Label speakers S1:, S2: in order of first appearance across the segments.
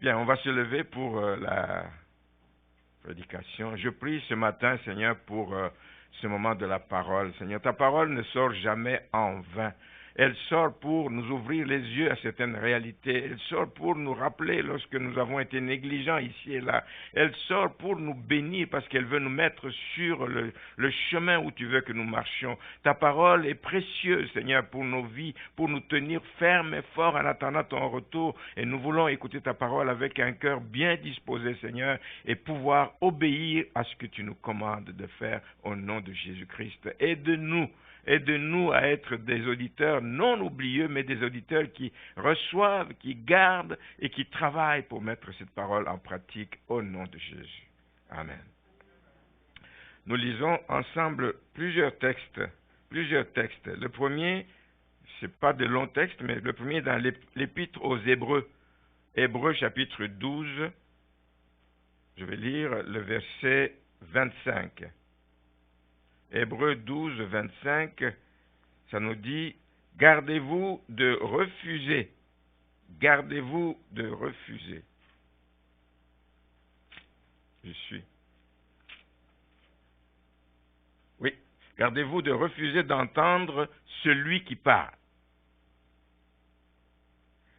S1: Bien, on va se lever pour la prédication. Je prie ce matin, Seigneur, pour ce moment de la parole. Seigneur, ta parole ne sort jamais en vain. Elle sort pour nous ouvrir les yeux à certaines réalités. Elle sort pour nous rappeler lorsque nous avons été négligents ici et là. Elle sort pour nous bénir parce qu'elle veut nous mettre sur le chemin où tu veux que nous marchions. Ta parole est précieuse, Seigneur, pour nos vies, pour nous tenir fermes et forts en attendant ton retour. Et nous voulons écouter ta parole avec un cœur bien disposé, Seigneur, et pouvoir obéir à ce que tu nous commandes de faire au nom de Jésus-Christ. Aide-nous à être des auditeurs non oublieux, mais des auditeurs qui reçoivent, qui gardent et qui travaillent pour mettre cette parole en pratique au nom de Jésus. Amen. Nous lisons ensemble plusieurs textes. Le premier, ce n'est pas de longs textes, mais le premier est dans l'épître aux Hébreux. Hébreux chapitre 12, je vais lire le verset 25. Hébreux 12, 25, ça nous dit, gardez-vous de refuser. Gardez-vous de refuser. Gardez-vous de refuser d'entendre celui qui parle.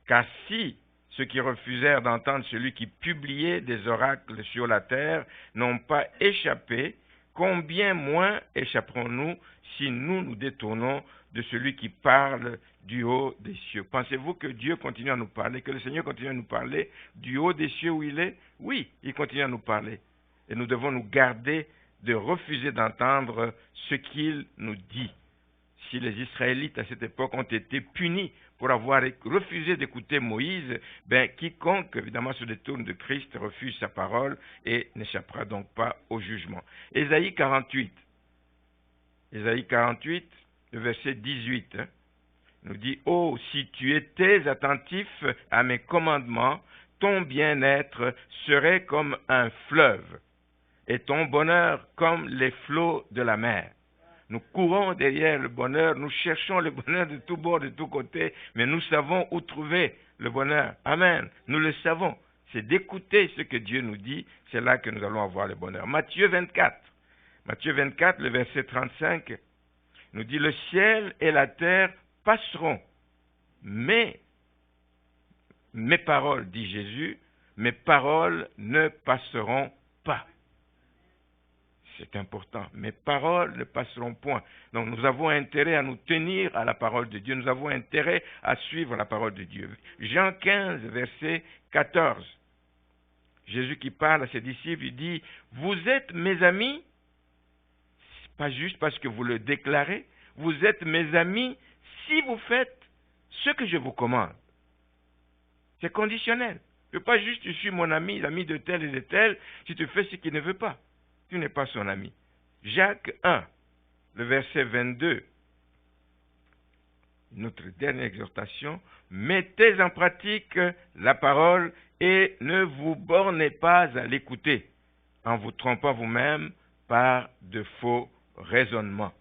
S1: Car si ceux qui refusèrent d'entendre celui qui publiait des oracles sur la terre n'ont pas échappé, combien moins échapperons-nous si nous nous détournons de celui qui parle du haut des cieux? Pensez-vous que Dieu continue à nous parler, que le Seigneur continue à nous parler du haut des cieux où il est? Oui, il continue à nous parler. Et nous devons nous garder de refuser d'entendre ce qu'il nous dit. Si les Israélites à cette époque ont été punis pour avoir refusé d'écouter Moïse, quiconque évidemment se détourne de Christ refuse sa parole et n'échappera donc pas au jugement. Ésaïe 48, le verset 18, nous dit « Oh, si tu étais attentif à mes commandements, ton bien-être serait comme un fleuve, et ton bonheur comme les flots de la mer. » Nous courons derrière le bonheur, nous cherchons le bonheur de tous bords, de tous côtés, mais nous savons où trouver le bonheur. Amen. Nous le savons. C'est d'écouter ce que Dieu nous dit, c'est là que nous allons avoir le bonheur. Matthieu 24, le verset 35, nous dit « Le ciel et la terre passeront, mais mes paroles, dit Jésus, mes paroles ne passeront pas. » C'est important. Mes paroles ne passeront point. Donc nous avons intérêt à nous tenir à la parole de Dieu. Nous avons intérêt à suivre la parole de Dieu. Jean 15, verset 14. Jésus qui parle à ses disciples, il dit, « Vous êtes mes amis, pas juste parce que vous le déclarez, vous êtes mes amis si vous faites ce que je vous commande. » C'est conditionnel. Ce n'est pas juste, tu suis mon ami, l'ami de tel et de tel, si tu fais ce qu'il ne veut pas. Tu n'es pas son ami. Jacques 1, le verset 22. Notre dernière exhortation. Mettez en pratique la parole et ne vous bornez pas à l'écouter, en vous trompant vous-même par de faux raisonnements.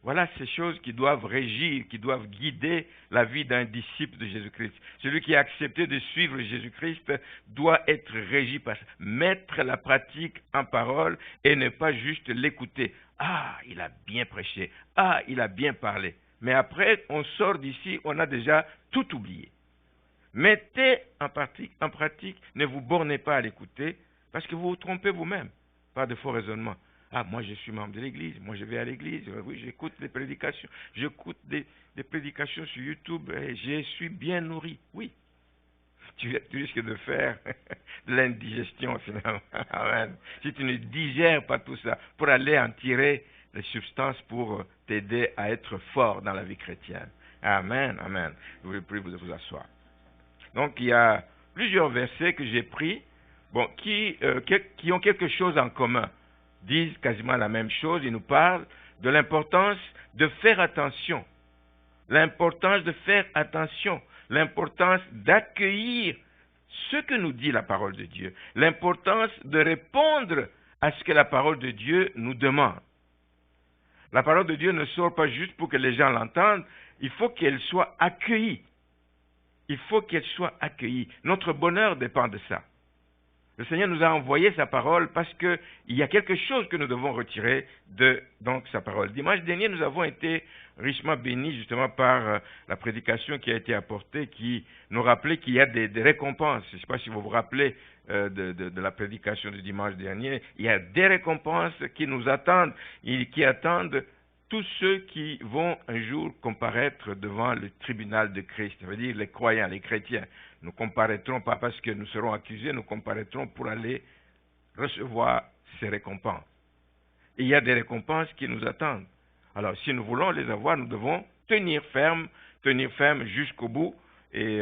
S1: Voilà ces choses qui doivent régir, qui doivent guider la vie d'un disciple de Jésus-Christ. Celui qui a accepté de suivre Jésus-Christ doit être régi par ça. Mettre la pratique en parole et ne pas juste l'écouter. Ah, il a bien prêché. Ah, il a bien parlé. Mais après, on sort d'ici, on a déjà tout oublié. Mettez en pratique, ne vous bornez pas à l'écouter, parce que vous vous trompez vous-même par de faux raisonnements. Ah, moi je suis membre de l'église, moi je vais à l'église, oui, j'écoute des prédications, j'écoute des prédications sur YouTube et je suis bien nourri. Oui, tu risques de faire de l'indigestion finalement. Amen. Si tu ne digères pas tout ça, pour aller en tirer les substances pour t'aider à être fort dans la vie chrétienne. Amen, amen. Je vous prie de vous asseoir. Donc il y a plusieurs versets que j'ai pris, qui ont quelque chose en commun. Disent quasiment la même chose, ils nous parlent de l'importance de faire attention, l'importance d'accueillir ce que nous dit la parole de Dieu, l'importance de répondre à ce que la parole de Dieu nous demande. La parole de Dieu ne sort pas juste pour que les gens l'entendent, il faut qu'elle soit accueillie. Il faut qu'elle soit accueillie. Notre bonheur dépend de ça. Le Seigneur nous a envoyé sa parole parce qu'il y a quelque chose que nous devons retirer de donc, sa parole. Dimanche dernier, nous avons été richement bénis justement par la prédication qui a été apportée, qui nous rappelait qu'il y a des récompenses. Je ne sais pas si vous vous rappelez de la prédication du dimanche dernier. Il y a des récompenses qui nous attendent, qui attendent tous ceux qui vont un jour comparaître devant le tribunal de Christ, ça veut dire les croyants, les chrétiens. Nous comparaîtrons pas parce que nous serons accusés, nous comparaîtrons pour aller recevoir ces récompenses. Et il y a des récompenses qui nous attendent. Alors, si nous voulons les avoir, nous devons tenir ferme jusqu'au bout. Et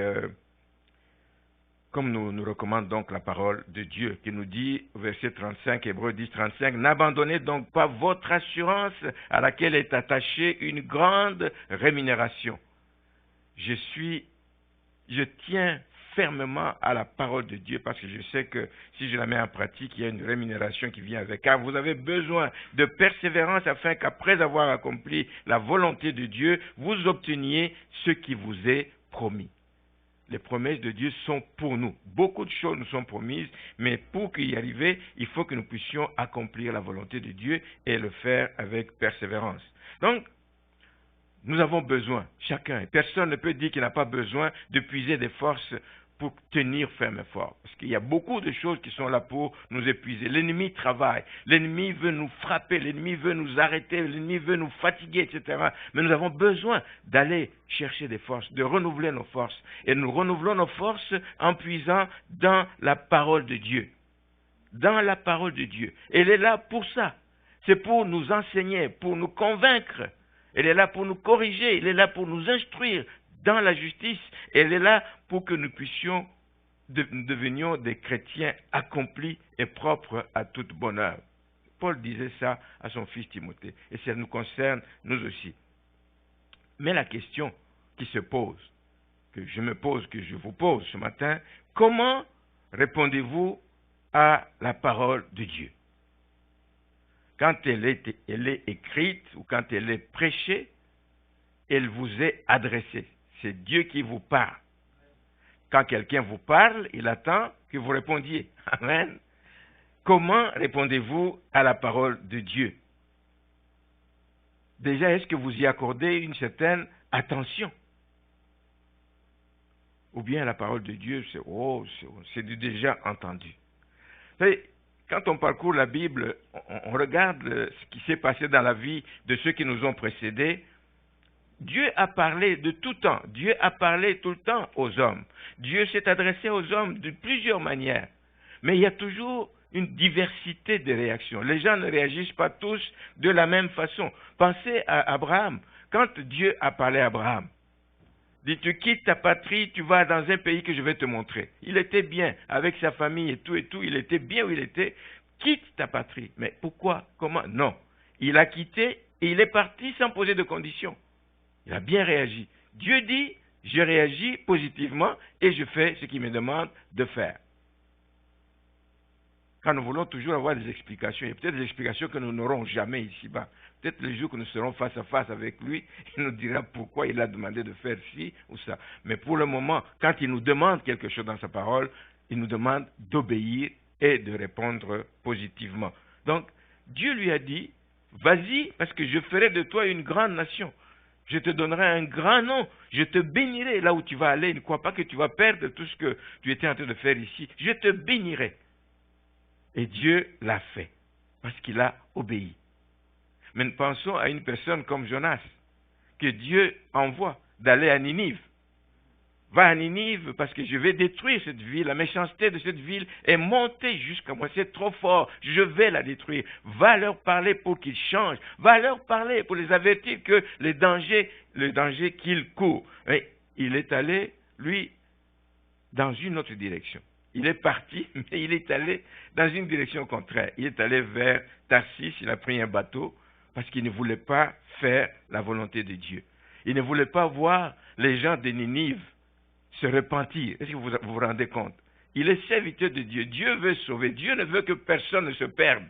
S1: comme nous recommande donc la parole de Dieu, qui nous dit, verset 35, Hébreux 10, 35, « N'abandonnez donc pas votre assurance à laquelle est attachée une grande rémunération. » Je tiens fermement à la parole de Dieu parce que je sais que si je la mets en pratique, il y a une rémunération qui vient avec. Car vous avez besoin de persévérance afin qu'après avoir accompli la volonté de Dieu, vous obteniez ce qui vous est promis. Les promesses de Dieu sont pour nous. Beaucoup de choses nous sont promises, mais pour y arriver, il faut que nous puissions accomplir la volonté de Dieu et le faire avec persévérance. Donc, nous avons besoin, chacun, personne ne peut dire qu'il n'a pas besoin de puiser des forces pour tenir ferme et fort. Parce qu'il y a beaucoup de choses qui sont là pour nous épuiser. L'ennemi travaille, l'ennemi veut nous frapper, l'ennemi veut nous arrêter, l'ennemi veut nous fatiguer, etc. Mais nous avons besoin d'aller chercher des forces, de renouveler nos forces. Et nous renouvelons nos forces en puisant dans la parole de Dieu. Dans la parole de Dieu. Elle est là pour ça. C'est pour nous enseigner, pour nous convaincre. Elle est là pour nous corriger, elle est là pour nous instruire dans la justice. Elle est là pour que nous puissions devenions des chrétiens accomplis et propres à toute bonne œuvre. Paul disait ça à son fils Timothée, et ça nous concerne nous aussi. Mais la question qui se pose, que je me pose, que je vous pose ce matin, comment répondez-vous à la parole de Dieu? Quand elle est écrite ou quand elle est prêchée, elle vous est adressée. C'est Dieu qui vous parle. Quand quelqu'un vous parle, il attend que vous répondiez. Amen. Comment répondez-vous à la parole de Dieu? Déjà, est-ce que vous y accordez une certaine attention? Ou bien la parole de Dieu, c'est du déjà entendu. Vous savez, quand on parcourt la Bible, on regarde ce qui s'est passé dans la vie de ceux qui nous ont précédés. Dieu a parlé de tout temps. Dieu a parlé tout le temps aux hommes. Dieu s'est adressé aux hommes de plusieurs manières. Mais il y a toujours une diversité de réactions. Les gens ne réagissent pas tous de la même façon. Pensez à Abraham. Quand Dieu a parlé à Abraham, dit, tu quittes ta patrie, tu vas dans un pays que je vais te montrer. Il était bien avec sa famille et tout, il était bien où il était. Quitte ta patrie. Mais pourquoi? Comment? Non. Il a quitté et il est parti sans poser de conditions. Il a bien réagi. Dieu dit, je réagis positivement et je fais ce qu'il me demande de faire. Quand nous voulons toujours avoir des explications, il y a peut-être des explications que nous n'aurons jamais ici-bas. Peut-être le jour que nous serons face à face avec lui, il nous dira pourquoi il a demandé de faire ci ou ça. Mais pour le moment, quand il nous demande quelque chose dans sa parole, il nous demande d'obéir et de répondre positivement. Donc, Dieu lui a dit, vas-y, parce que je ferai de toi une grande nation. Je te donnerai un grand nom. Je te bénirai là où tu vas aller. Ne crois pas que tu vas perdre tout ce que tu étais en train de faire ici. Je te bénirai. Et Dieu l'a fait, parce qu'il a obéi. Mais nous pensons à une personne comme Jonas, que Dieu envoie d'aller à Ninive. Va à Ninive parce que je vais détruire cette ville. La méchanceté de cette ville est montée jusqu'à moi. C'est trop fort. Je vais la détruire. Va leur parler pour qu'ils changent. Va leur parler pour les avertir que le danger qu'ils courent. Mais il est allé, lui, dans une autre direction. Il est parti, mais il est allé dans une direction contraire. Il est allé vers Tarsis, il a pris un bateau, parce qu'il ne voulait pas faire la volonté de Dieu. Il ne voulait pas voir les gens de Ninive se repentir. Est-ce que vous vous rendez compte? Il est serviteur de Dieu. Dieu veut sauver. Dieu ne veut que personne ne se perde.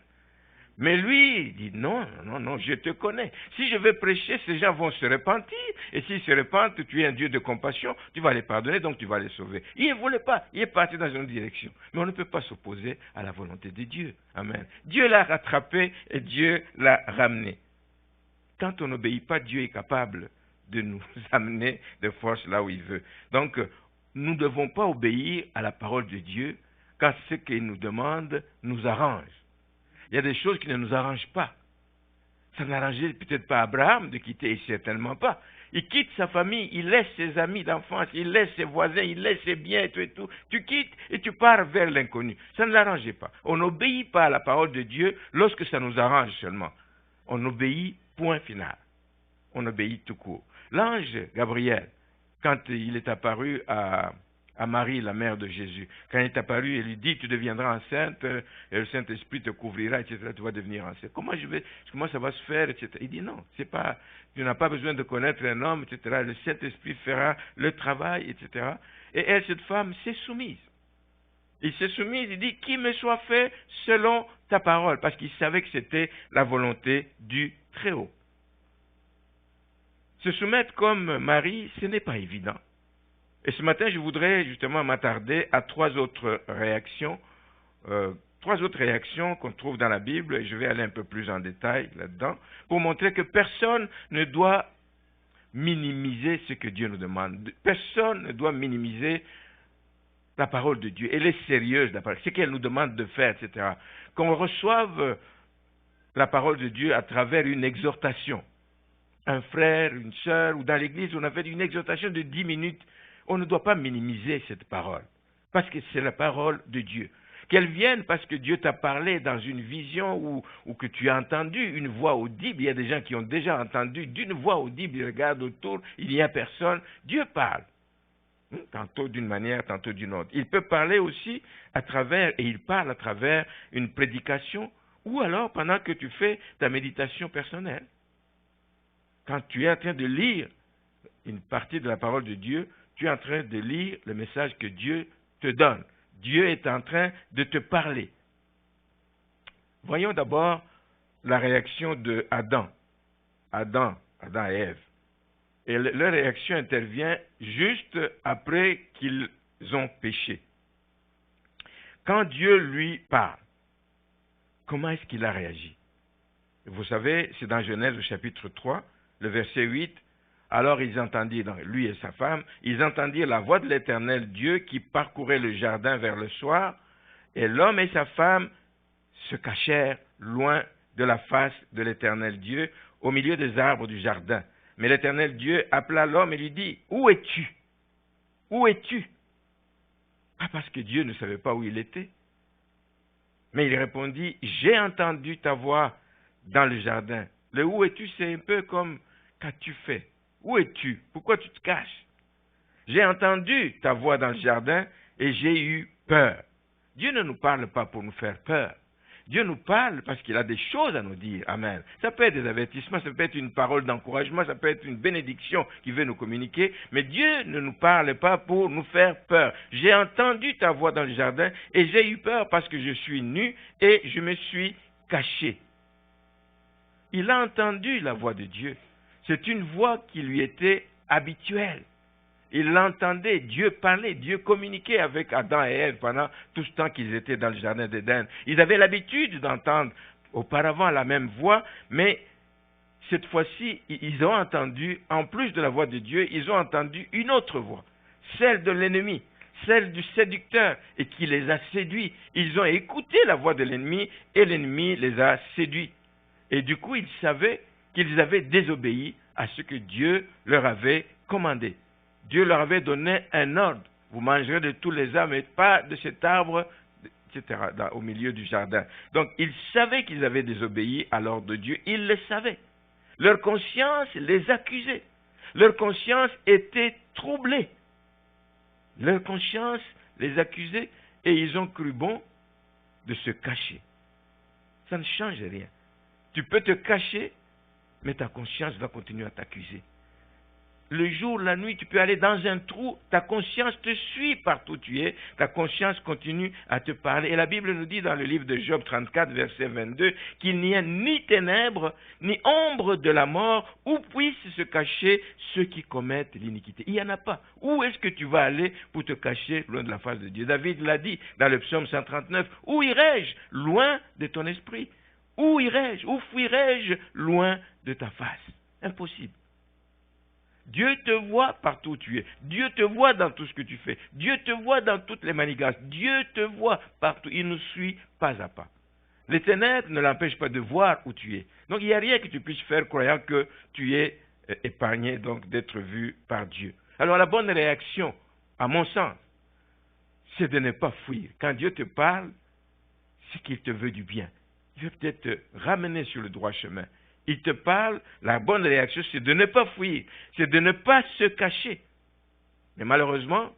S1: Mais lui, il dit, non, non, non, je te connais. Si je vais prêcher, ces gens vont se repentir. Et s'ils se repentent, tu es un Dieu de compassion, tu vas les pardonner, donc tu vas les sauver. Il ne voulait pas, il est parti dans une direction. Mais on ne peut pas s'opposer à la volonté de Dieu. Amen. Dieu l'a rattrapé et Dieu l'a ramené. Quand on n'obéit pas, Dieu est capable de nous amener de force là où il veut. Donc, nous ne devons pas obéir à la parole de Dieu quand ce qu'il nous demande nous arrange. Il y a des choses qui ne nous arrangent pas. Ça n'arrangeait peut-être pas Abraham de quitter, et certainement pas. Il quitte sa famille, il laisse ses amis d'enfance, il laisse ses voisins, il laisse ses biens et tout et tout. Tu quittes et tu pars vers l'inconnu. Ça ne l'arrangeait pas. On n'obéit pas à la parole de Dieu lorsque ça nous arrange seulement. On obéit, point final. On obéit tout court. L'ange Gabriel, quand il est apparu à Marie, la mère de Jésus. Quand il est apparu, il lui dit, tu deviendras enceinte, et le Saint-Esprit te couvrira, etc. Tu vas devenir enceinte. Comment ça va se faire, etc. Il dit non, tu n'as pas besoin de connaître un homme, etc. Le Saint-Esprit fera le travail, etc. Et elle, cette femme, s'est soumise. Il s'est soumise, il dit, qu'il me soit fait selon ta parole, parce qu'il savait que c'était la volonté du Très-Haut. Se soumettre comme Marie, ce n'est pas évident. Et ce matin, je voudrais justement m'attarder à trois autres réactions qu'on trouve dans la Bible, et je vais aller un peu plus en détail là-dedans, pour montrer que personne ne doit minimiser ce que Dieu nous demande. Personne ne doit minimiser la parole de Dieu. Elle est sérieuse, la parole, ce qu'elle nous demande de faire, etc. Qu'on reçoive la parole de Dieu à travers une exhortation. Un frère, une sœur, ou dans l'église, on a fait une exhortation de 10 minutes. On ne doit pas minimiser cette parole, parce que c'est la parole de Dieu. Qu'elle vienne parce que Dieu t'a parlé dans une vision ou que tu as entendu une voix audible. Il y a des gens qui ont déjà entendu d'une voix audible, ils regardent autour, il n'y a personne. Dieu parle, tantôt d'une manière, tantôt d'une autre. Il peut parler aussi à travers, et il parle à travers une prédication, ou alors pendant que tu fais ta méditation personnelle. Quand tu es en train de lire une partie de la parole de Dieu, tu es en train de lire le message que Dieu te donne. Dieu est en train de te parler. Voyons d'abord la réaction de Adam et Ève. Et leur réaction intervient juste après qu'ils ont péché. Quand Dieu lui parle, comment est-ce qu'il a réagi? Vous savez, c'est dans Genèse au chapitre 3, le verset 8. Alors ils entendirent, lui et sa femme, ils entendirent la voix de l'Éternel Dieu qui parcourait le jardin vers le soir, et l'homme et sa femme se cachèrent loin de la face de l'Éternel Dieu, au milieu des arbres du jardin. Mais l'Éternel Dieu appela l'homme et lui dit, « Où es-tu? Où es-tu » Pas parce que Dieu ne savait pas où il était. Mais il répondit, « J'ai entendu ta voix dans le jardin. » Le « où es-tu » c'est un peu comme « qu'as-tu fait » ? Où es-tu? Pourquoi tu te caches? J'ai entendu ta voix dans le jardin et j'ai eu peur. Dieu ne nous parle pas pour nous faire peur. Dieu nous parle parce qu'il a des choses à nous dire. Amen. Ça peut être des avertissements, ça peut être une parole d'encouragement, ça peut être une bénédiction qu'il veut nous communiquer. Mais Dieu ne nous parle pas pour nous faire peur. J'ai entendu ta voix dans le jardin et j'ai eu peur parce que je suis nu et je me suis caché. Il a entendu la voix de Dieu. C'est une voix qui lui était habituelle. Il l'entendait, Dieu parlait, Dieu communiquait avec Adam et Ève pendant tout ce temps qu'ils étaient dans le jardin d'Éden. Ils avaient l'habitude d'entendre auparavant la même voix, mais cette fois-ci, ils ont entendu, en plus de la voix de Dieu, ils ont entendu une autre voix, celle de l'ennemi, celle du séducteur, et qui les a séduits. Ils ont écouté la voix de l'ennemi, et l'ennemi les a séduits. Et du coup, ils savaient qu'ils avaient désobéi à ce que Dieu leur avait commandé. Dieu leur avait donné un ordre. Vous mangerez de tous les arbres, mais pas de cet arbre, etc., au milieu du jardin. Donc, ils savaient qu'ils avaient désobéi à l'ordre de Dieu. Ils le savaient. Leur conscience les accusait. Leur conscience était troublée. Leur conscience les accusait et ils ont cru bon de se cacher. Ça ne change rien. Tu peux te cacher, mais ta conscience va continuer à t'accuser. le jour, la nuit, tu peux aller dans un trou, ta conscience te suit partout où tu es, ta conscience continue à te parler. Et la Bible nous dit dans le livre de Job 34, verset 22, qu'il n'y a ni ténèbres, ni ombre de la mort, où puissent se cacher ceux qui commettent l'iniquité. Il n'y en a pas. Où est-ce que tu vas aller pour te cacher loin de la face de Dieu? David l'a dit dans le psaume 139, où irai-je loin de ton esprit? Où irai-je? Où fuirai-je loin de ta face? Impossible. Dieu te voit partout où tu es. Dieu te voit dans tout ce que tu fais. Dieu te voit dans toutes les manigances. Dieu te voit partout. Il nous suit pas à pas. Les ténèbres ne l'empêchent pas de voir où tu es. Donc il n'y a rien que tu puisses faire croyant que tu es épargné donc d'être vu par Dieu. Alors la bonne réaction, à mon sens, c'est de ne pas fuir. Quand Dieu te parle, c'est qu'il te veut du bien. Il veut peut-être te ramener sur le droit chemin. Il te parle, la bonne réaction, c'est de ne pas fuir, c'est de ne pas se cacher. Mais malheureusement,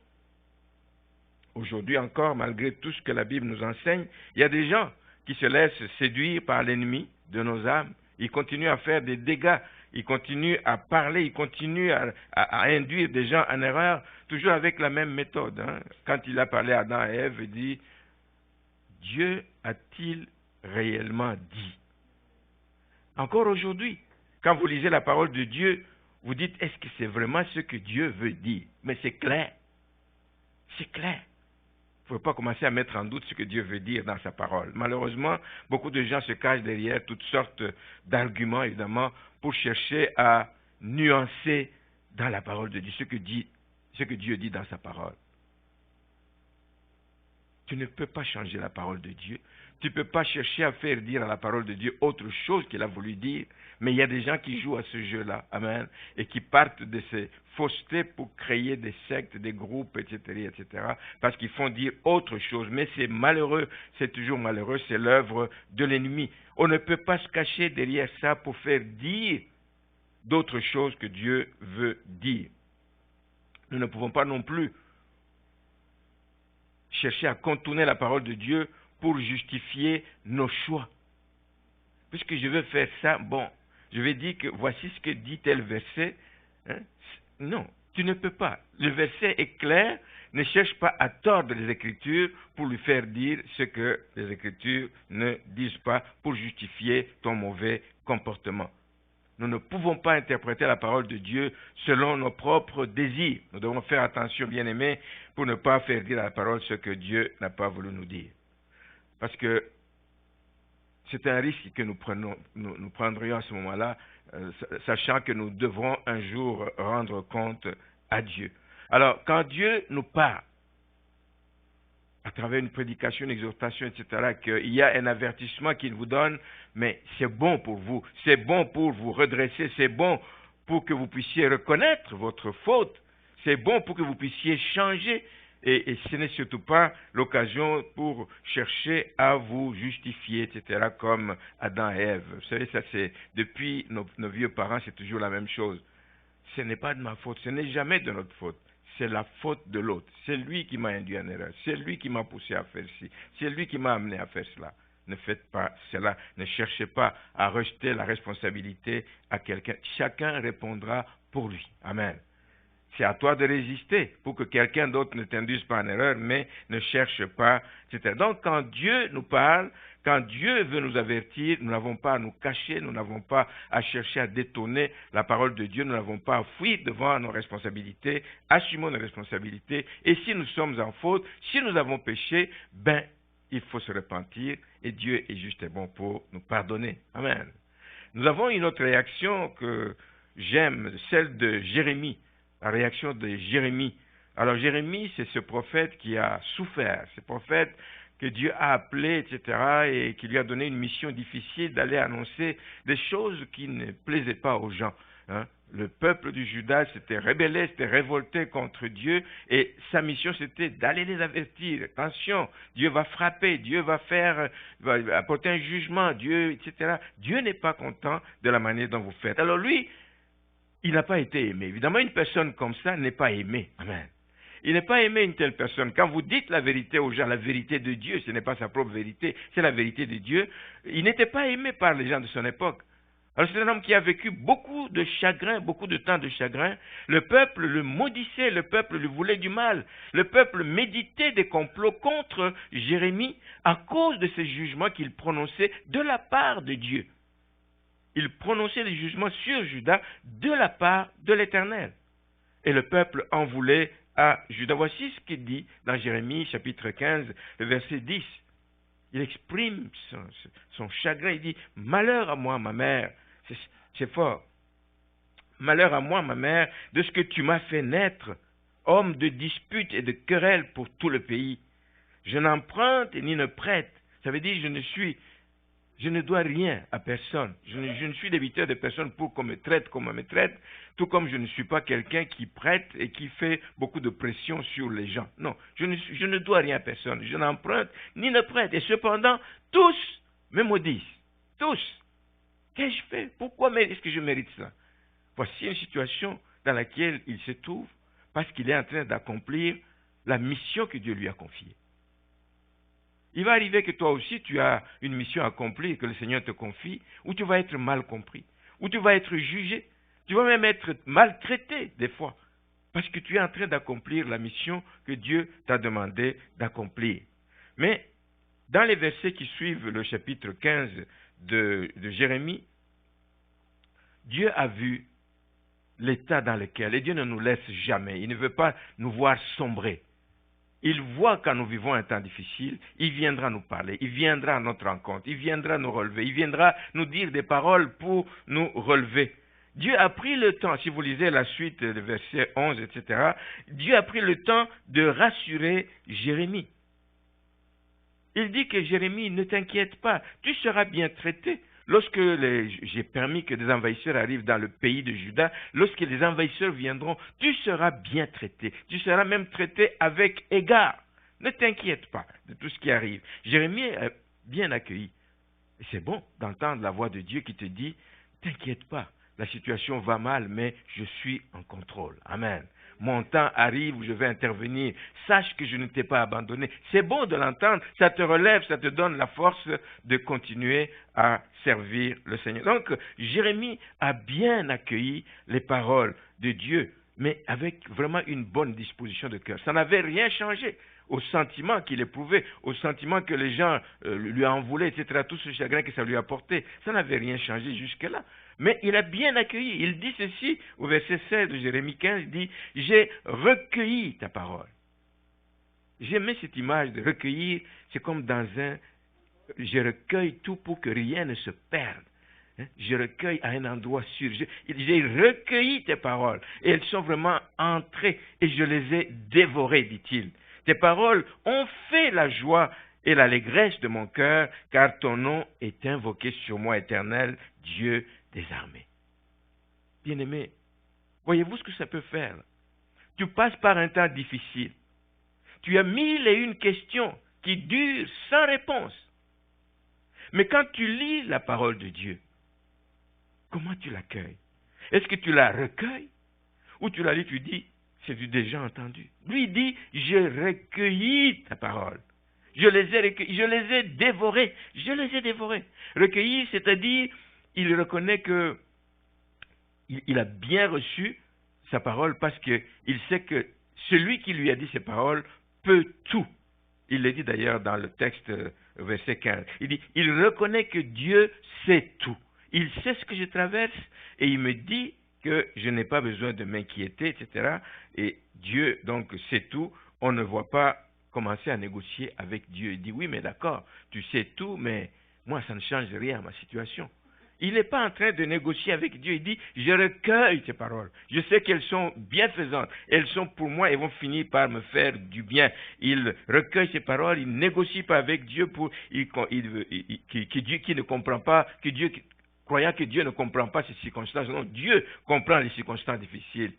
S1: aujourd'hui encore, malgré tout ce que la Bible nous enseigne, il y a des gens qui se laissent séduire par l'ennemi de nos âmes. Ils continuent à faire des dégâts, ils continuent à parler, ils continuent à induire des gens en erreur, toujours avec la même méthode. Quand il a parlé à Adam et Ève, il dit, Dieu a-t-il réellement dit? Encore aujourd'hui, quand vous lisez la parole de Dieu, vous dites, est-ce que c'est vraiment ce que Dieu veut dire? Mais c'est clair. C'est clair. Il ne faut pas commencer à mettre en doute ce que Dieu veut dire dans sa parole. Malheureusement, beaucoup de gens se cachent derrière toutes sortes d'arguments, évidemment, pour chercher à nuancer dans la parole de Dieu ce que Dieu dit dans sa parole. Tu ne peux pas changer la parole de Dieu. Tu ne peux pas chercher à faire dire à la parole de Dieu autre chose qu'il a voulu dire. Mais il y a des gens qui jouent à ce jeu-là, amen, et qui partent de ces faussetés pour créer des sectes, des groupes, etc., parce qu'ils font dire autre chose. Mais c'est malheureux, c'est toujours malheureux, c'est l'œuvre de l'ennemi. On ne peut pas se cacher derrière ça pour faire dire d'autres choses que Dieu veut dire. Nous ne pouvons pas non plus chercher à contourner la parole de Dieu pour justifier nos choix. Puisque je veux faire ça, bon, je vais dire que voici ce que dit tel verset. Non, tu ne peux pas. Le verset est clair, ne cherche pas à tordre les Écritures pour lui faire dire ce que les Écritures ne disent pas pour justifier ton mauvais comportement. Nous ne pouvons pas interpréter la parole de Dieu selon nos propres désirs. Nous devons faire attention, bien-aimés, pour ne pas faire dire à la parole ce que Dieu n'a pas voulu nous dire. Parce que c'est un risque que nous prendrions à ce moment-là, sachant que nous devrons un jour rendre compte à Dieu. Alors, quand Dieu nous parle, à travers une prédication, une exhortation, etc., qu'il y a un avertissement qu'il vous donne, mais c'est bon pour vous, c'est bon pour vous redresser, c'est bon pour que vous puissiez reconnaître votre faute, c'est bon pour que vous puissiez changer, et ce n'est surtout pas l'occasion pour chercher à vous justifier, etc., comme Adam et Ève. Vous savez, ça c'est, depuis nos vieux parents, c'est toujours la même chose. Ce n'est pas de ma faute, ce n'est jamais de notre faute. C'est la faute de l'autre. C'est lui qui m'a induit en erreur. C'est lui qui m'a poussé à faire ci. C'est lui qui m'a amené à faire cela. Ne faites pas cela. Ne cherchez pas à rejeter la responsabilité à quelqu'un. Chacun répondra pour lui. Amen. C'est à toi de résister pour que quelqu'un d'autre ne t'induise pas en erreur, mais ne cherche pas, etc. Donc, quand Dieu nous parle, quand Dieu veut nous avertir, nous n'avons pas à nous cacher, nous n'avons pas à chercher à détourner la parole de Dieu, nous n'avons pas à fuir devant nos responsabilités, assumons nos responsabilités, et si nous sommes en faute, si nous avons péché, il faut se repentir, et Dieu est juste et bon pour nous pardonner. Amen. Nous avons une autre réaction que j'aime, celle de Jérémie, la réaction de Jérémie. Alors Jérémie, c'est ce prophète qui a souffert, ce prophète que Dieu a appelé, etc., et qui lui a donné une mission difficile d'aller annoncer des choses qui ne plaisaient pas aux gens. Le peuple du Juda s'était rebellé, s'était révolté contre Dieu, et sa mission c'était d'aller les avertir. Attention, Dieu va frapper, Dieu va apporter un jugement, Dieu, etc. Dieu n'est pas content de la manière dont vous faites. Alors lui, il n'a pas été aimé. Évidemment, une personne comme ça n'est pas aimée. Amen. Il n'est pas aimé une telle personne. Quand vous dites la vérité aux gens, la vérité de Dieu, ce n'est pas sa propre vérité, c'est la vérité de Dieu. Il n'était pas aimé par les gens de son époque. Alors c'est un homme qui a vécu beaucoup de chagrin, beaucoup de temps de chagrin. Le peuple le maudissait, le peuple lui voulait du mal. Le peuple méditait des complots contre Jérémie à cause de ces jugements qu'il prononçait de la part de Dieu. Il prononçait des jugements sur Juda de la part de l'Éternel. Et le peuple en voulait à Juda. Voici ce qu'il dit dans Jérémie chapitre 15, le verset 10. Il exprime son chagrin, il dit « Malheur à moi, ma mère ». C'est fort. « Malheur à moi, ma mère, de ce que tu m'as fait naître, homme de disputes et de querelles pour tout le pays. Je n'emprunte ni ne prête. » Ça veut dire je ne dois rien à personne. Je ne suis débiteur de personne pour qu'on me traite comme on me traite, tout comme je ne suis pas quelqu'un qui prête et qui fait beaucoup de pression sur les gens. Non, je ne dois rien à personne. Je n'emprunte ni ne prête. Et cependant, tous me maudissent. Tous. Qu'ai-je fait? Pourquoi est-ce que je mérite ça? Voici une situation dans laquelle il se trouve parce qu'il est en train d'accomplir la mission que Dieu lui a confiée. Il va arriver que toi aussi, tu as une mission à accomplir que le Seigneur te confie, où tu vas être mal compris, où tu vas être jugé, tu vas même être maltraité des fois, parce que tu es en train d'accomplir la mission que Dieu t'a demandé d'accomplir. Mais dans les versets qui suivent le chapitre 15 de Jérémie, Dieu a vu l'état dans lequel, et Dieu ne nous laisse jamais, il ne veut pas nous voir sombrer. Il voit quand nous vivons un temps difficile, il viendra nous parler, il viendra à notre rencontre, il viendra nous relever, il viendra nous dire des paroles pour nous relever. Dieu a pris le temps, si vous lisez la suite des versets 11, etc., Dieu a pris le temps de rassurer Jérémie. Il dit que Jérémie, ne t'inquiète pas, tu seras bien traité. Lorsque j'ai permis que des envahisseurs arrivent dans le pays de Juda, lorsque les envahisseurs viendront, tu seras bien traité. Tu seras même traité avec égard. Ne t'inquiète pas de tout ce qui arrive. Jérémie est bien accueilli. Et c'est bon d'entendre la voix de Dieu qui te dit, t'inquiète pas, la situation va mal, mais je suis en contrôle. Amen. Mon temps arrive où je vais intervenir. Sache que je ne t'ai pas abandonné. C'est bon de l'entendre, ça te relève, ça te donne la force de continuer à servir le Seigneur. Donc, Jérémie a bien accueilli les paroles de Dieu, mais avec vraiment une bonne disposition de cœur. Ça n'avait rien changé au sentiment qu'il éprouvait, au sentiment que les gens lui en voulaient, etc., tout ce chagrin que ça lui apportait. Ça n'avait rien changé jusque-là. Mais il a bien accueilli. Il dit ceci au verset 16 de Jérémie 15, il dit « J'ai recueilli ta parole ». J'aimais cette image de recueillir, c'est comme dans un « je recueille tout pour que rien ne se perde ». Je recueille à un endroit sûr. J'ai recueilli tes paroles et elles sont vraiment entrées et je les ai dévorées, dit-il. Tes paroles ont fait la joie et l'allégresse de mon cœur, car ton nom est invoqué sur moi, Éternel, Dieu des armées. Bien-aimés, voyez-vous ce que ça peut faire? Tu passes par un temps difficile. Tu as 1001 questions qui durent sans réponse. Mais quand tu lis la parole de Dieu, comment tu l'accueilles? Est-ce que tu la recueilles? Ou tu la lis, tu dis, c'est du déjà entendu. Lui dit, j'ai recueilli ta parole. Je les ai recueillis, je les ai dévorés. Je les ai dévorés. Recueillir, c'est-à-dire, il reconnaît que il a bien reçu sa parole parce qu'il sait que celui qui lui a dit ces paroles peut tout. Il le dit d'ailleurs dans le texte, verset 15. Il dit, il reconnaît que Dieu sait tout. Il sait ce que je traverse et il me dit que je n'ai pas besoin de m'inquiéter, etc. Et Dieu, donc, sait tout. On ne voit pas commencer à négocier avec Dieu. Il dit, oui, mais d'accord, tu sais tout, mais moi, ça ne change rien à ma situation. Il n'est pas en train de négocier avec Dieu. Il dit, je recueille tes paroles. Je sais qu'elles sont bienfaisantes. Elles sont pour moi et vont finir par me faire du bien. Il recueille ses paroles. Il ne négocie pas avec Dieu pour qui ne comprend pas, croyant que Dieu ne comprend pas ces circonstances. Non, Dieu comprend les circonstances difficiles.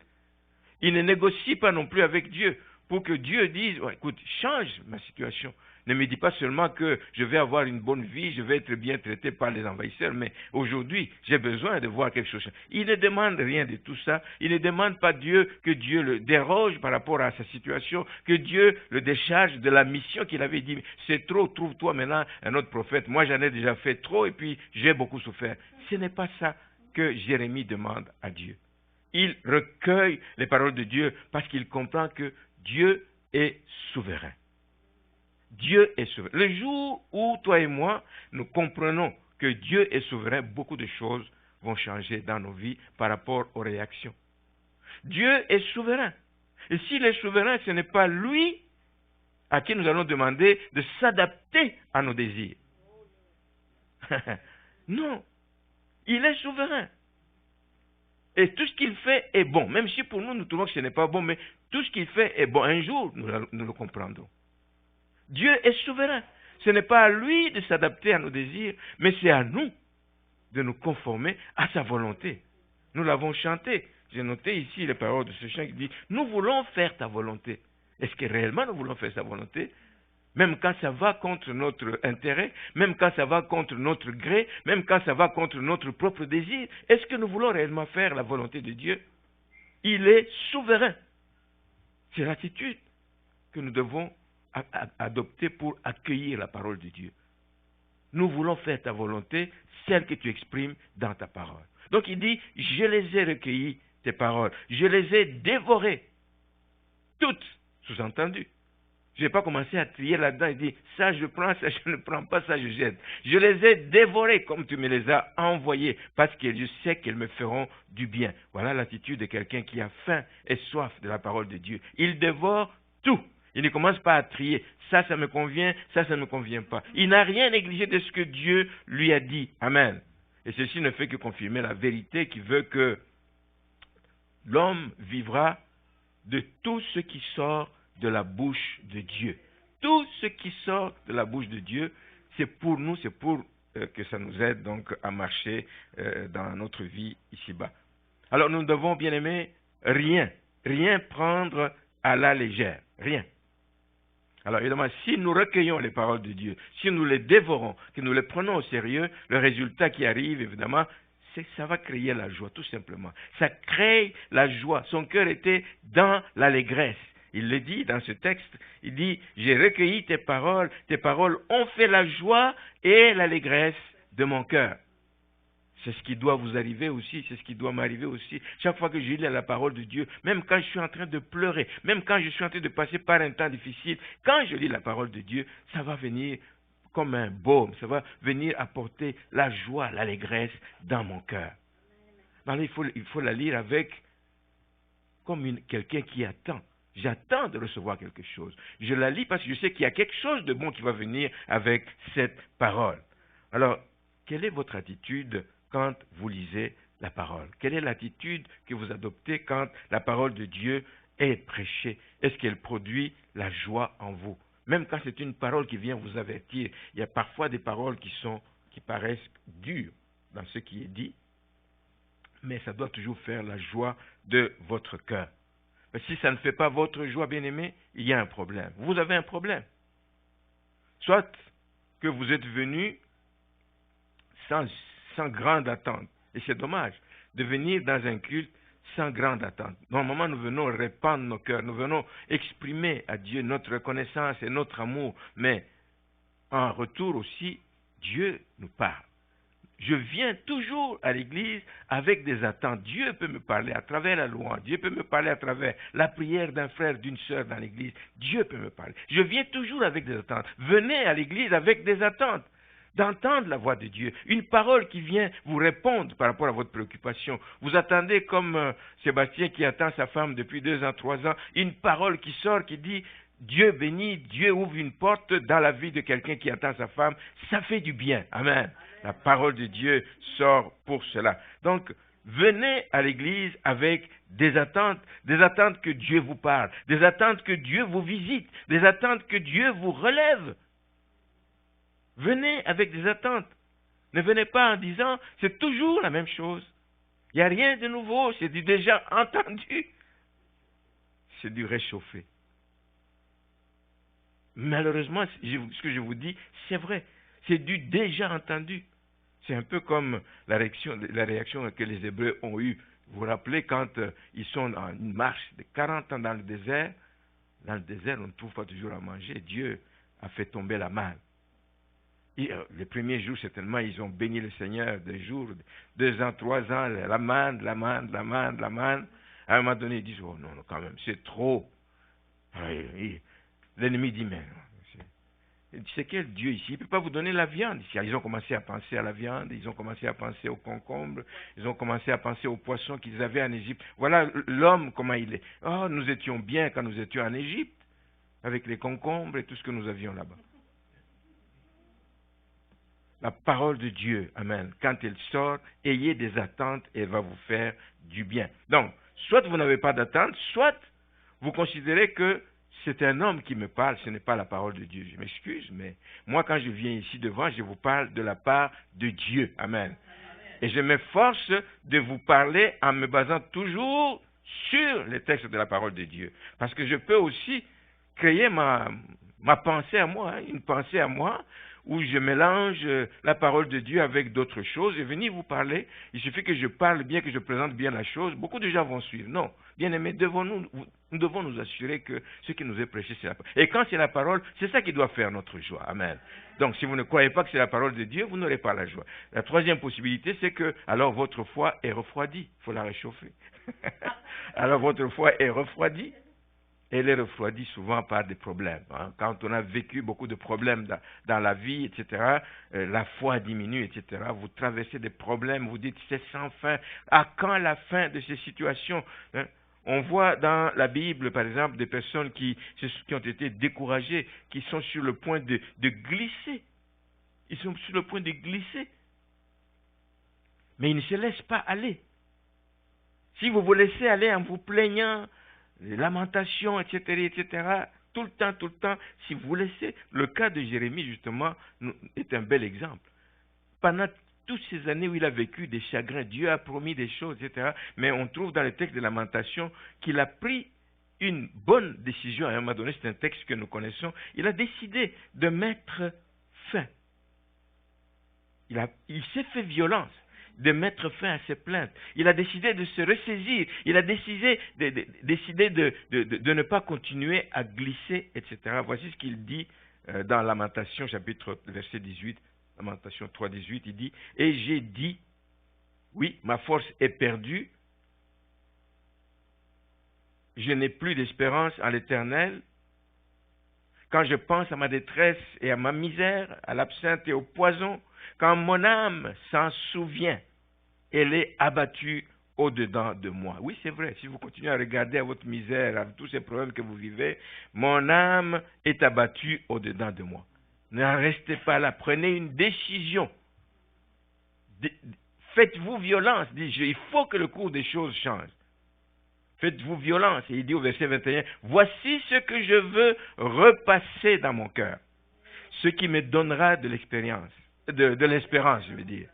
S1: Il ne négocie pas non plus avec Dieu pour que Dieu dise, oh, écoute, change ma situation. Ne me dis pas seulement que je vais avoir une bonne vie, je vais être bien traité par les envahisseurs, mais aujourd'hui, j'ai besoin de voir quelque chose. Il ne demande rien de tout ça. Il ne demande pas Dieu que Dieu le déroge par rapport à sa situation, que Dieu le décharge de la mission qu'il avait dit. C'est trop, trouve-toi maintenant un autre prophète. Moi, j'en ai déjà fait trop et puis j'ai beaucoup souffert. Ce n'est pas ça que Jérémie demande à Dieu. Il recueille les paroles de Dieu parce qu'il comprend que Dieu est souverain. Dieu est souverain. Le jour où toi et moi, nous comprenons que Dieu est souverain, beaucoup de choses vont changer dans nos vies par rapport aux réactions. Dieu est souverain. Et s'il est souverain, ce n'est pas lui à qui nous allons demander de s'adapter à nos désirs. Non, il est souverain. Et tout ce qu'il fait est bon. Même si pour nous, nous trouvons que ce n'est pas bon, mais tout ce qu'il fait est bon. Un jour, nous le comprendrons. Dieu est souverain. Ce n'est pas à lui de s'adapter à nos désirs, mais c'est à nous de nous conformer à sa volonté. Nous l'avons chanté. J'ai noté ici les paroles de ce chant qui dit « Nous voulons faire ta volonté ». Est-ce que réellement nous voulons faire sa volonté? Même quand ça va contre notre intérêt, même quand ça va contre notre gré, même quand ça va contre notre propre désir, est-ce que nous voulons réellement faire la volonté de Dieu? Il est souverain. C'est l'attitude que nous devons adopter pour accueillir la parole de Dieu. Nous voulons faire ta volonté, celle que tu exprimes dans ta parole. Donc il dit, je les ai recueillis, tes paroles, je les ai dévorées, toutes, sous-entendu. Je n'ai pas commencé à trier là-dedans et dire, ça je prends, ça je ne prends pas, ça je jette. Je les ai dévorées comme tu me les as envoyées, parce que je sais qu'elles me feront du bien. Voilà l'attitude de quelqu'un qui a faim et soif de la parole de Dieu. Il dévore tout. Il ne commence pas à trier, ça me convient, ça ne me convient pas. Il n'a rien négligé de ce que Dieu lui a dit. Amen. Et ceci ne fait que confirmer la vérité qui veut que l'homme vivra de tout ce qui sort de la bouche de Dieu. Tout ce qui sort de la bouche de Dieu, c'est pour nous, c'est pour que ça nous aide donc à marcher dans notre vie ici-bas. Alors nous devons, bien aimés, rien prendre à la légère, rien. Alors évidemment, si nous recueillons les paroles de Dieu, si nous les dévorons, que nous les prenons au sérieux, le résultat qui arrive, évidemment, c'est que ça va créer la joie, tout simplement. Ça crée la joie. Son cœur était dans l'allégresse. Il le dit dans ce texte, il dit, j'ai recueilli tes paroles ont fait la joie et l'allégresse de mon cœur. C'est ce qui doit vous arriver aussi, c'est ce qui doit m'arriver aussi. Chaque fois que je lis la parole de Dieu, même quand je suis en train de pleurer, même quand je suis en train de passer par un temps difficile, quand je lis la parole de Dieu, ça va venir comme un baume, ça va venir apporter la joie, l'allégresse dans mon cœur. Alors il faut la lire avec, comme quelqu'un qui attend. J'attends de recevoir quelque chose. Je la lis parce que je sais qu'il y a quelque chose de bon qui va venir avec cette parole. Alors, quelle est votre attitude quand vous lisez la parole? Quelle est l'attitude que vous adoptez quand la parole de Dieu est prêchée? Est-ce qu'elle produit la joie en vous? Même quand c'est une parole qui vient vous avertir, il y a parfois des paroles qui paraissent dures dans ce qui est dit, mais ça doit toujours faire la joie de votre cœur. Mais si ça ne fait pas votre joie, bien-aimé, il y a un problème. Vous avez un problème. Soit que vous êtes venu sans grande attente. Et c'est dommage de venir dans un culte sans grande attente. Normalement, nous venons répandre nos cœurs, nous venons exprimer à Dieu notre reconnaissance et notre amour. Mais en retour aussi, Dieu nous parle. Je viens toujours à l'église avec des attentes. Dieu peut me parler à travers la louange. Dieu peut me parler à travers la prière d'un frère, d'une sœur dans l'église. Dieu peut me parler. Je viens toujours avec des attentes. Venez à l'église avec des attentes. D'entendre la voix de Dieu. Une parole qui vient vous répondre par rapport à votre préoccupation. Vous attendez comme Sébastien qui attend sa femme depuis 2 ans, 3 ans. Une parole qui sort qui dit Dieu bénit, Dieu ouvre une porte dans la vie de quelqu'un qui attend sa femme. Ça fait du bien. Amen. La parole de Dieu sort pour cela. Donc, venez à l'église avec des attentes que Dieu vous parle, des attentes que Dieu vous visite, des attentes que Dieu vous relève. Venez avec des attentes. Ne venez pas en disant, c'est toujours la même chose. Il n'y a rien de nouveau, c'est du déjà entendu. C'est du réchauffé. malheureusement, ce que je vous dis, c'est vrai. C'est du déjà entendu. C'est un peu comme la réaction que les Hébreux ont eue. Vous vous rappelez quand ils sont en une marche de 40 ans dans le désert, on ne trouve pas toujours à manger. Dieu a fait tomber la manne. Les premiers jours, certainement, ils ont béni le Seigneur des jours, 2 ans, 3 ans, la manne. À un moment donné, ils disent, oh non, quand même, c'est trop. L'ennemi dit, mais c'est quel Dieu ici? Il ne peut pas vous donner la viande. Ils ont commencé à penser à la viande, ils ont commencé à penser aux concombres, ils ont commencé à penser aux poissons qu'ils avaient en Égypte. Voilà l'homme, comment il est. Oh, nous étions bien quand nous étions en Égypte, avec les concombres et tout ce que nous avions là-bas. La parole de Dieu, amen, quand elle sort, ayez des attentes et elle va vous faire du bien. Donc, soit vous n'avez pas d'attente, soit vous considérez que c'est un homme qui me parle, ce n'est pas la parole de Dieu. Je m'excuse, mais moi, quand je viens ici devant, je vous parle de la part de Dieu. Amen. Et je m'efforce de vous parler en me basant toujours sur les textes de la parole de Dieu. Parce que je peux aussi créer ma pensée à moi, une pensée à moi, où je mélange la parole de Dieu avec d'autres choses et venir vous parler. Il suffit que je parle bien, que je présente bien la chose. Beaucoup de gens vont suivre. Non. Bien aimés, nous devons nous assurer que ce qui nous est prêché, c'est la parole. Et quand c'est la parole, c'est ça qui doit faire notre joie. Amen. Donc, si vous ne croyez pas que c'est la parole de Dieu, vous n'aurez pas la joie. La troisième possibilité, c'est que, alors, votre foi est refroidie. Il faut la réchauffer. Alors, votre foi est refroidie. Elle est refroidie souvent par des problèmes. Quand on a vécu beaucoup de problèmes dans la vie, etc., la foi diminue, etc. Vous traversez des problèmes, vous dites c'est sans fin. À quand la fin de ces situations? On voit dans la Bible, par exemple, des personnes qui ont été découragées, qui sont sur le point de glisser. Ils sont sur le point de glisser. Mais ils ne se laissent pas aller. Si vous vous laissez aller en vous plaignant, les lamentations, etc., tout le temps, si vous laissez, le cas de Jérémie, justement, est un bel exemple. Pendant toutes ces années où il a vécu des chagrins, Dieu a promis des choses, etc., mais on trouve dans le texte de lamentation qu'il a pris une bonne décision à un moment donné, c'est un texte que nous connaissons, il a décidé de mettre fin. Il s'est fait violence de mettre fin à ses plaintes. Il a décidé de se ressaisir. Il a décidé de ne pas continuer à glisser, etc. Voici ce qu'il dit dans Lamentation, chapitre verset 18, Lamentation 3, 18, il dit « Et j'ai dit, oui, ma force est perdue, je n'ai plus d'espérance en l'Éternel. Quand je pense à ma détresse et à ma misère, à l'absinthe et au poison, quand mon âme s'en souvient, elle est abattue au-dedans de moi. » Oui, c'est vrai. Si vous continuez à regarder à votre misère, à tous ces problèmes que vous vivez, mon âme est abattue au-dedans de moi. Ne restez pas là. Prenez une décision. Faites-vous violence. Il faut que le cours des choses change. Faites-vous violence. Et il dit au verset 21, « Voici ce que je veux repasser dans mon cœur, ce qui me donnera de l'expérience, de l'espérance, je veux dire.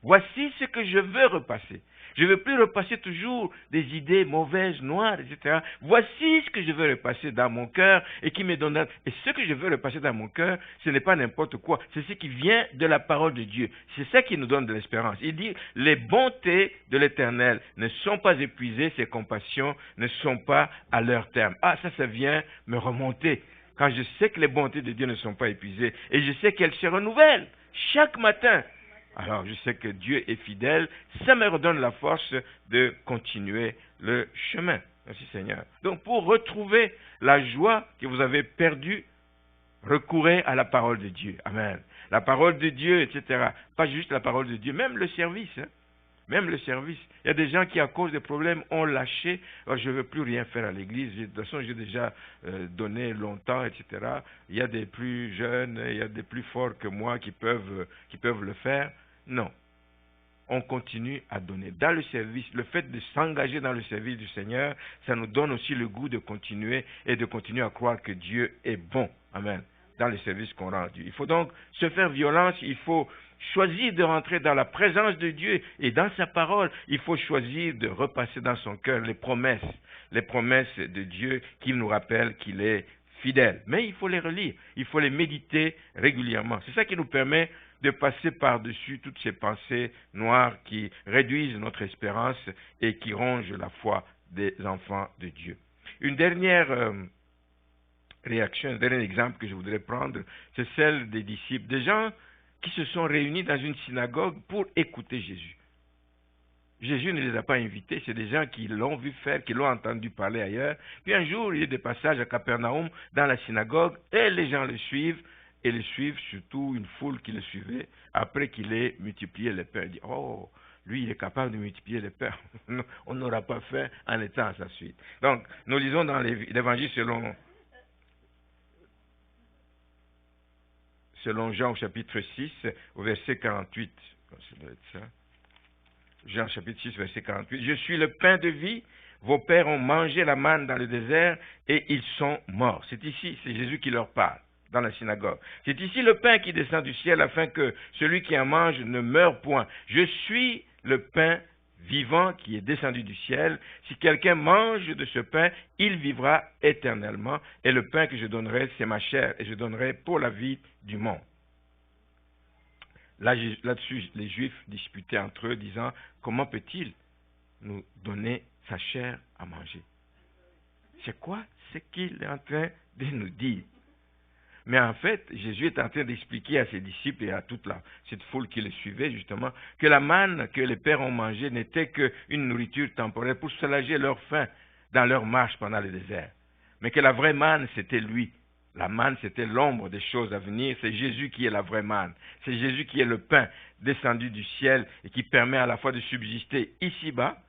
S1: Voici ce que je veux repasser. Je ne veux plus repasser toujours des idées mauvaises, noires, etc. Voici ce que je veux repasser dans mon cœur et qui me donnera. Et ce que je veux repasser dans mon cœur, ce n'est pas n'importe quoi. C'est ce qui vient de la parole de Dieu. C'est ça qui nous donne de l'espérance. Il dit, les bontés de l'Éternel ne sont pas épuisées, ses compassions ne sont pas à leur terme. Ah, ça vient me remonter. Quand je sais que les bontés de Dieu ne sont pas épuisées et je sais qu'elles se renouvellent chaque matin. Alors, je sais que Dieu est fidèle, ça me redonne la force de continuer le chemin. Merci Seigneur. Donc, pour retrouver la joie que vous avez perdue, recourez à la parole de Dieu. Amen. La parole de Dieu, etc. Pas juste la parole de Dieu, même le service. Même le service. Il y a des gens qui, à cause des problèmes, ont lâché. Oh, je ne veux plus rien faire à l'église. De toute façon, j'ai déjà donné longtemps, etc. Il y a des plus jeunes, il y a des plus forts que moi qui peuvent le faire. Non. On continue à donner. Dans le service, le fait de s'engager dans le service du Seigneur, ça nous donne aussi le goût de continuer et de continuer à croire que Dieu est bon. Amen. Dans le service qu'on rend à Dieu. Il faut donc se faire violence, il faut choisir de rentrer dans la présence de Dieu et dans sa parole. Il faut choisir de repasser dans son cœur les promesses de Dieu qui nous rappellent qu'il est fidèles. Mais il faut les relire, il faut les méditer régulièrement. C'est ça qui nous permet de passer par-dessus toutes ces pensées noires qui réduisent notre espérance et qui rongent la foi des enfants de Dieu. Une dernière réaction, un dernier exemple que je voudrais prendre, c'est celle des disciples, des gens qui se sont réunis dans une synagogue pour écouter Jésus. Jésus ne les a pas invités, c'est des gens qui l'ont vu faire, qui l'ont entendu parler ailleurs. Puis un jour, il y a des passages à Capernaum dans la synagogue et les gens le suivent, et le suivent surtout une foule qui le suivait après qu'il ait multiplié les pains. Il dit, oh, lui, il est capable de multiplier les pains. On n'aura pas fait en étant à sa suite. Donc, nous lisons dans l'Évangile selon Jean au chapitre 6, au verset 48. Ça doit être ça. Jean chapitre 6, verset 48. Je suis le pain de vie. Vos pères ont mangé la manne dans le désert et ils sont morts. C'est ici, c'est Jésus qui leur parle dans la synagogue. C'est ici le pain qui descend du ciel afin que celui qui en mange ne meure point. Je suis le pain vivant qui est descendu du ciel. Si quelqu'un mange de ce pain, il vivra éternellement. Et le pain que je donnerai, c'est ma chair, et je donnerai pour la vie du monde. Là-dessus, les Juifs disputaient entre eux, disant, comment peut-il nous donner sa chair à manger? C'est quoi ce qu'il est en train de nous dire? Mais en fait, Jésus est en train d'expliquer à ses disciples et à toute cette foule qui le suivait, justement, que la manne que les pères ont mangée n'était qu'une nourriture temporaire pour soulager leur faim dans leur marche pendant le désert. Mais que la vraie manne, c'était lui. La manne, c'était l'ombre des choses à venir. C'est Jésus qui est la vraie manne. C'est Jésus qui est le pain descendu du ciel et qui permet à la fois de subsister ici-bas.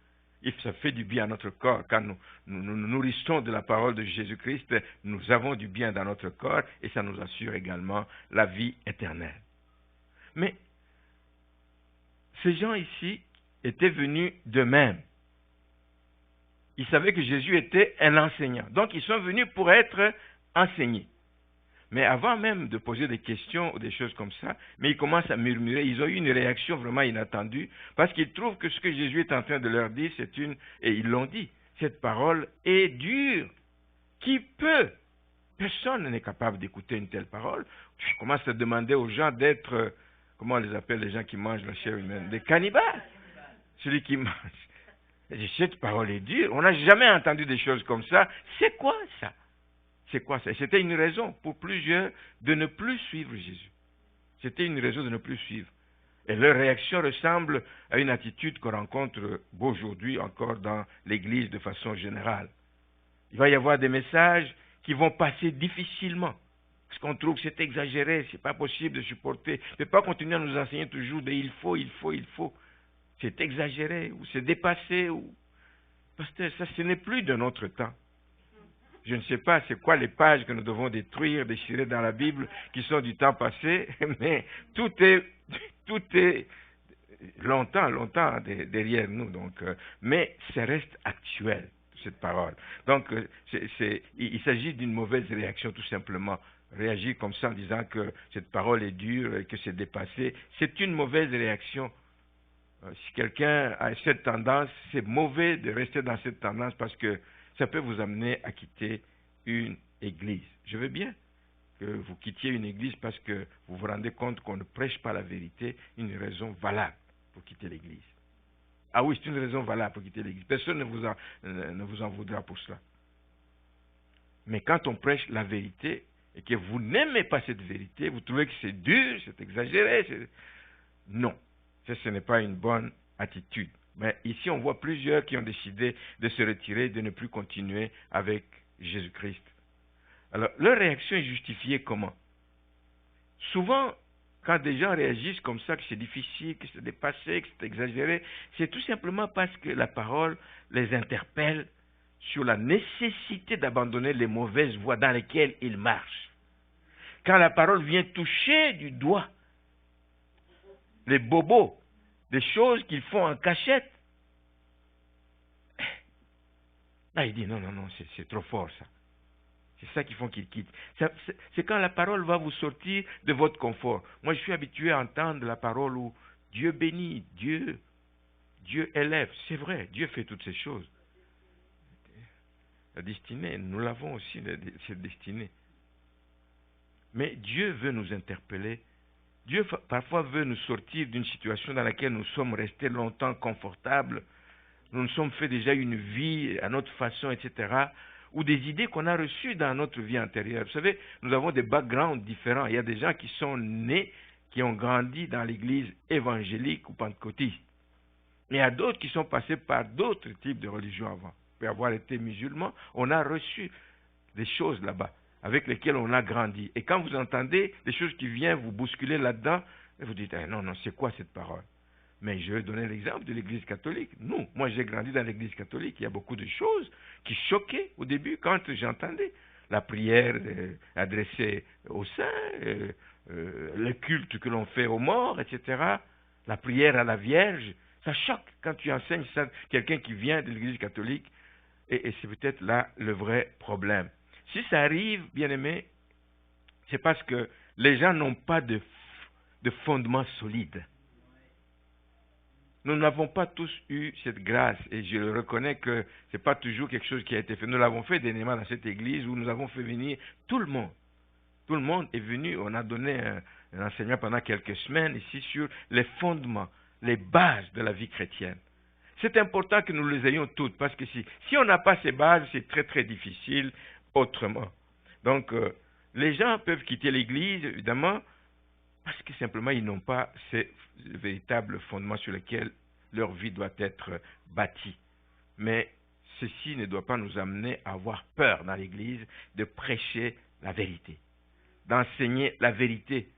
S1: Et ça fait du bien à notre corps. Quand nous nourrissons de la parole de Jésus-Christ, nous avons du bien dans notre corps et ça nous assure également la vie éternelle. Mais ces gens ici étaient venus d'eux-mêmes. Ils savaient que Jésus était un enseignant. Donc ils sont venus pour être enseignés. Mais avant même de poser des questions ou des choses comme ça, mais ils commencent à murmurer. Ils ont eu une réaction vraiment inattendue parce qu'ils trouvent que ce que Jésus est en train de leur dire, et ils l'ont dit, cette parole est dure. Qui peut? Personne n'est capable d'écouter une telle parole. Je commence à demander aux gens d'être, comment on les appelle les gens qui mangent la chair humaine? Des cannibales. Celui qui mange. Cette parole est dure. On n'a jamais entendu des choses comme ça. C'est quoi ça? C'est quoi ça? C'était une raison pour plusieurs de ne plus suivre Jésus. C'était une raison de ne plus suivre. Et leur réaction ressemble à une attitude qu'on rencontre aujourd'hui encore dans l'Église de façon générale. Il va y avoir des messages qui vont passer difficilement. Parce qu'on trouve que c'est exagéré, c'est pas possible de supporter. On ne peut pas continuer à nous enseigner toujours des il faut. C'est exagéré, ou c'est dépassé, ou... Pasteur, ça, ce n'est plus de notre temps. Je ne sais pas c'est quoi les pages que nous devons détruire, déchirer dans la Bible, qui sont du temps passé, mais tout est longtemps derrière nous. Donc, mais ça reste actuel, cette parole. Donc, il s'agit d'une mauvaise réaction, tout simplement. Réagir comme ça en disant que cette parole est dure et que c'est dépassé, c'est une mauvaise réaction. Si quelqu'un a cette tendance, c'est mauvais de rester dans cette tendance parce que ça peut vous amener à quitter une église. Je veux bien que vous quittiez une église parce que vous vous rendez compte qu'on ne prêche pas la vérité, une raison valable pour quitter l'église. Ah oui, c'est une raison valable pour quitter l'église. Personne ne vous en voudra pour cela. Mais quand on prêche la vérité et que vous n'aimez pas cette vérité, vous trouvez que c'est dur, c'est exagéré, non, ce n'est pas une bonne attitude. Mais ici, on voit plusieurs qui ont décidé de se retirer, de ne plus continuer avec Jésus-Christ. Alors, leur réaction est justifiée comment? Souvent, quand des gens réagissent comme ça, que c'est difficile, que c'est dépassé, que c'est exagéré, c'est tout simplement parce que la parole les interpelle sur la nécessité d'abandonner les mauvaises voies dans lesquelles ils marchent. Quand la parole vient toucher du doigt les bobos, des choses qu'ils font en cachette. Là, il dit, non, c'est trop fort ça. C'est ça qui font qu'ils quittent. C'est quand la parole va vous sortir de votre confort. Moi, je suis habitué à entendre la parole où Dieu bénit, Dieu élève. C'est vrai, Dieu fait toutes ces choses. La destinée, nous l'avons aussi, cette destinée. Mais Dieu veut nous interpeller. Dieu parfois veut nous sortir d'une situation dans laquelle nous sommes restés longtemps confortables. Nous nous sommes fait déjà une vie à notre façon, etc. Ou des idées qu'on a reçues dans notre vie antérieure. Vous savez, nous avons des backgrounds différents. Il y a des gens qui sont nés, qui ont grandi dans l'église évangélique ou pentecôtiste. Mais il y a d'autres qui sont passés par d'autres types de religions avant. Après avoir été musulmans, on a reçu des choses là-bas avec lesquelles on a grandi. Et quand vous entendez des choses qui viennent vous bousculer là-dedans, vous dites, non, c'est quoi cette parole? Mais je vais donner l'exemple de l'église catholique. Moi j'ai grandi dans l'église catholique, il y a beaucoup de choses qui choquaient au début quand j'entendais la prière adressée aux saints, le culte que l'on fait aux morts, etc. La prière à la Vierge. Ça choque quand tu enseignes ça à quelqu'un qui vient de l'église catholique. Et c'est peut-être là le vrai problème. Si ça arrive, bien-aimé, c'est parce que les gens n'ont pas de fondement solide. Nous n'avons pas tous eu cette grâce, et je le reconnais que ce n'est pas toujours quelque chose qui a été fait. Nous l'avons fait dernièrement dans cette église où nous avons fait venir tout le monde. Tout le monde est venu, on a donné un enseignement pendant quelques semaines ici sur les fondements, les bases de la vie chrétienne. C'est important que nous les ayons toutes, parce que si on n'a pas ces bases, c'est très très difficile autrement. Donc, les gens peuvent quitter l'église, évidemment, parce que simplement ils n'ont pas ces véritables fondements sur lesquels leur vie doit être bâtie. Mais ceci ne doit pas nous amener à avoir peur dans l'église de prêcher la vérité, d'enseigner la vérité.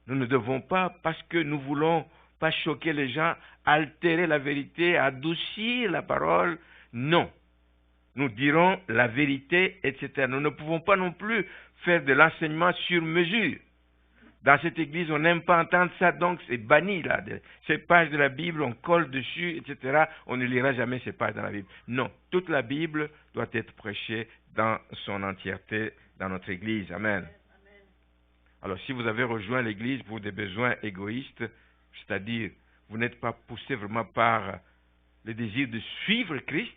S1: Nous ne devons pas, parce que nous voulons pas choquer les gens, altérer la vérité, adoucir la parole. Non. Nous dirons la vérité, etc. Nous ne pouvons pas non plus faire de l'enseignement sur mesure. Dans cette église, on n'aime pas entendre ça, donc c'est banni là. Ces pages de la Bible, on colle dessus, etc. On ne lira jamais ces pages dans la Bible. Non, toute la Bible doit être prêchée dans son entièreté dans notre église. Amen. Alors, si vous avez rejoint l'église pour des besoins égoïstes, c'est-à-dire vous n'êtes pas poussé vraiment par le désir de suivre Christ,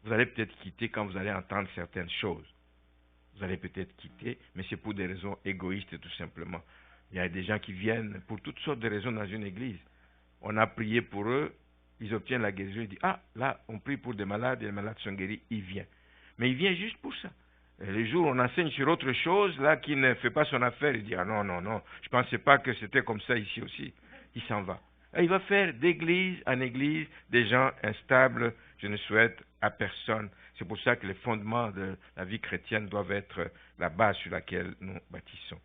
S1: vous allez peut-être quitter quand vous allez entendre certaines choses. Vous allez peut-être quitter, mais c'est pour des raisons égoïstes tout simplement. Il y a des gens qui viennent pour toutes sortes de raisons dans une église. On a prié pour eux, ils obtiennent la guérison, ils disent, là, on prie pour des malades, et les malades sont guéris, il vient. Mais il vient juste pour ça. Et les jours où on enseigne sur autre chose, là, qui ne fait pas son affaire, il dit, non, je ne pensais pas que c'était comme ça ici aussi. Il s'en va. Et il va faire d'église en église des gens instables, je ne souhaite à personne. C'est pour ça que les fondements de la vie chrétienne doivent être la base sur laquelle nous bâtissons.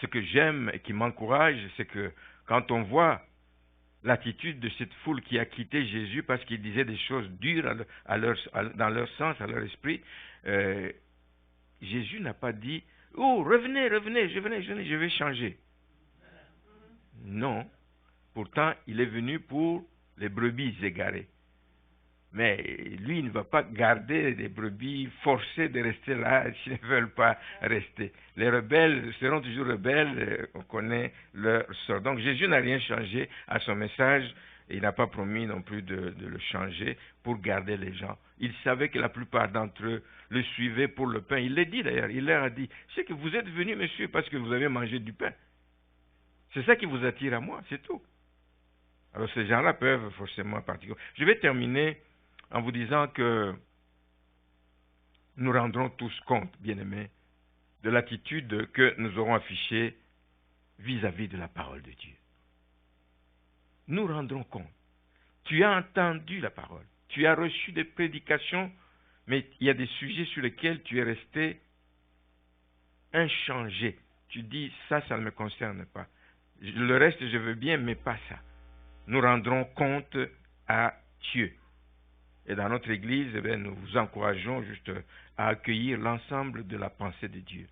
S1: Ce que j'aime et qui m'encourage, c'est que quand on voit l'attitude de cette foule qui a quitté Jésus parce qu'il disait des choses dures dans leur sens, à leur esprit, Jésus n'a pas dit « Oh, revenez, je vais changer ». Non. Pourtant, il est venu pour les brebis égarées. Mais lui, il ne va pas garder les brebis forcés de rester là s'ils ne veulent pas rester. Les rebelles seront toujours rebelles, on connaît leur sort. Donc Jésus n'a rien changé à son message, et il n'a pas promis non plus de le changer pour garder les gens. Il savait que la plupart d'entre eux le suivaient pour le pain. Il l'a dit d'ailleurs, il leur a dit, c'est que vous êtes venus, monsieur, parce que vous avez mangé du pain. C'est ça qui vous attire à moi, c'est tout. Alors ces gens-là peuvent forcément partir. Je vais terminer en vous disant que nous rendrons tous compte, bien-aimés, de l'attitude que nous aurons affichée vis-à-vis de la parole de Dieu. Nous rendrons compte. Tu as entendu la parole, tu as reçu des prédications, mais il y a des sujets sur lesquels tu es resté inchangé. Tu dis, ça ne me concerne pas. Le reste, je veux bien, mais pas ça. Nous rendrons compte à Dieu. Et dans notre église, nous vous encourageons juste à accueillir l'ensemble de la pensée de Dieu.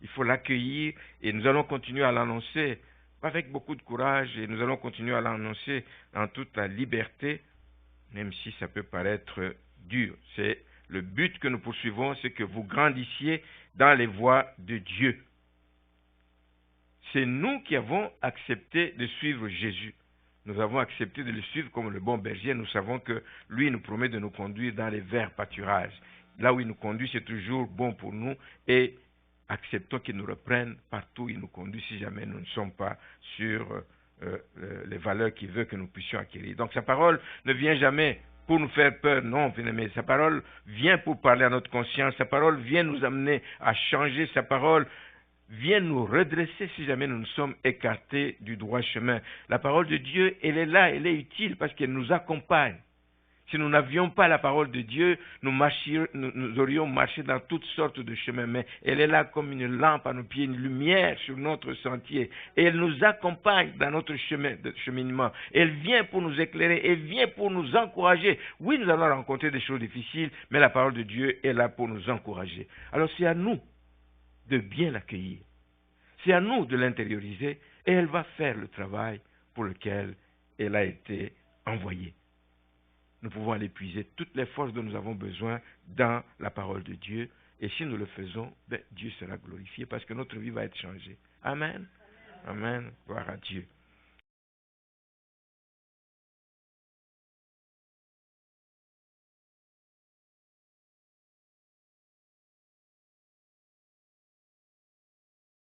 S1: Il faut l'accueillir et nous allons continuer à l'annoncer avec beaucoup de courage et nous allons continuer à l'annoncer en toute la liberté, même si ça peut paraître dur. C'est le but que nous poursuivons, c'est que vous grandissiez dans les voies de Dieu. C'est nous qui avons accepté de suivre Jésus. Nous avons accepté de le suivre comme le bon berger. Nous savons que lui nous promet de nous conduire dans les verts pâturages. Là où il nous conduit, c'est toujours bon pour nous et acceptons qu'il nous reprenne partout où il nous conduit si jamais nous ne sommes pas sur les valeurs qu'il veut que nous puissions acquérir. Donc sa parole ne vient jamais pour nous faire peur, non, bien-aimés. Sa parole vient pour parler à notre conscience. Sa parole vient nous amener à changer. Sa parole vient nous redresser si jamais nous nous sommes écartés du droit chemin. La parole de Dieu, elle est là, elle est utile parce qu'elle nous accompagne. Si nous n'avions pas la parole de Dieu, nous aurions marché dans toutes sortes de chemins, mais elle est là comme une lampe à nos pieds, une lumière sur notre sentier. Et elle nous accompagne dans notre cheminement. Elle vient pour nous éclairer, elle vient pour nous encourager. Oui, nous allons rencontrer des choses difficiles, mais la parole de Dieu est là pour nous encourager. Alors c'est à nous de bien l'accueillir. C'est à nous de l'intérioriser et elle va faire le travail pour lequel elle a été envoyée. Nous pouvons aller puiser toutes les forces dont nous avons besoin dans la parole de Dieu. Et si nous le faisons, Dieu sera glorifié parce que notre vie va être changée. Amen. Amen. Gloire à Dieu.